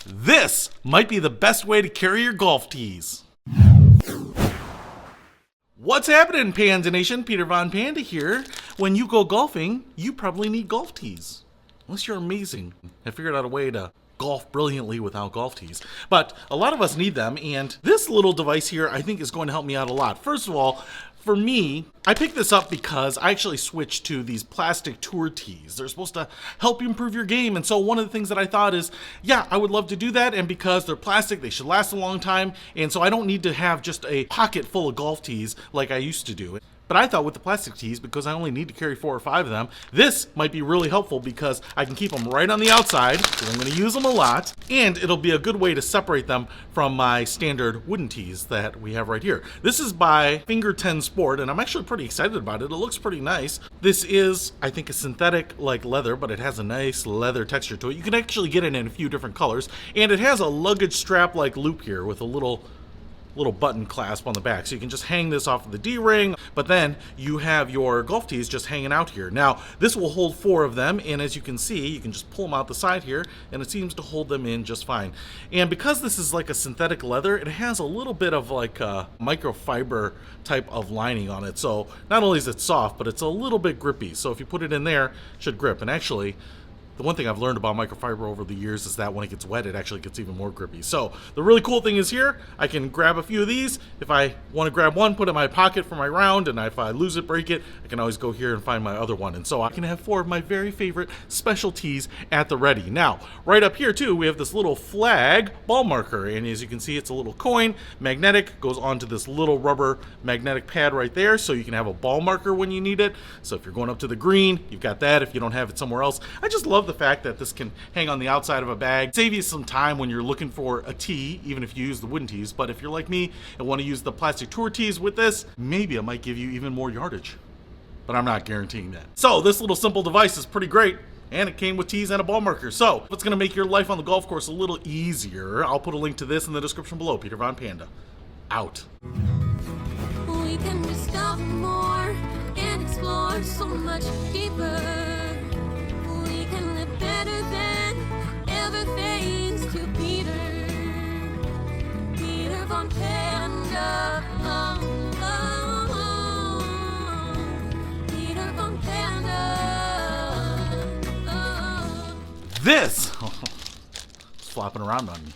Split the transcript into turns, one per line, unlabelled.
This might be the best way to carry your golf tees. What's happening, Panda Nation? Peter Von Panda here. When you go golfing, you probably need golf tees. Unless you're amazing and figured out a way to golf brilliantly without golf tees. But a lot of us need them, and this little device here I think is going to help me out a lot. First of all, for me, I picked this up because I actually switched to these plastic tour tees. They're supposed to help you improve your game, and so one of the things that I thought is, yeah, I would love to do that, and because they're plastic, they should last a long time, and so I don't need to have just a pocket full of golf tees like I used to do. But I thought with the plastic tees, because I only need to carry 4 or 5 of them, this might be really helpful because I can keep them right on the outside, because I'm going to use them a lot, and it'll be a good way to separate them from my standard wooden tees that we have right here. This is by Finger 10 Sport, and I'm actually pretty excited about it. It looks pretty nice. This is, I think, a synthetic like leather, but it has a nice leather texture to it. You can actually get it in a few different colors, and it has a luggage strap like loop here with a little button clasp on the back, so you can just hang this off of the D-ring, but then you have your golf tees just hanging out here. Now this will hold 4 of them, and as you can see, you can just pull them out the side here and it seems to hold them in just fine. And because this is like a synthetic leather, it has a little bit of like a microfiber type of lining on it, so not only is it soft, but it's a little bit grippy, so if you put it in there, it should grip. And actually, the one thing I've learned about microfiber over the years is that when it gets wet, it actually gets even more grippy. So the really cool thing is here, I can grab a few of these. If I want to grab one, put it in my pocket for my round, and if I lose it, break it, I can always go here and find my other one. And so I can have 4 of my very favorite specialties at the ready. Now, right up here too, we have this little flag ball marker, and as you can see, it's a little coin, magnetic, goes onto this little rubber magnetic pad right there, so you can have a ball marker when you need it. So if you're going up to the green, you've got that. If you don't have it somewhere else, I just love the fact that this can hang on the outside of a bag, save you some time when you're looking for a tee, even if you use the wooden tees. But if you're like me and want to use the plastic tour tees with this, maybe it might give you even more yardage, but I'm not guaranteeing that. So this little simple device is pretty great, and it came with tees and a ball marker. So if it's going to make your life on the golf course a little easier, I'll put a link to this in the description below. Peter Von Panda, out.
We can discover more and explore so much deeper. We can live better than ever thanks to Peter Von Panda. Peter Von Panda.
This flopping around on me.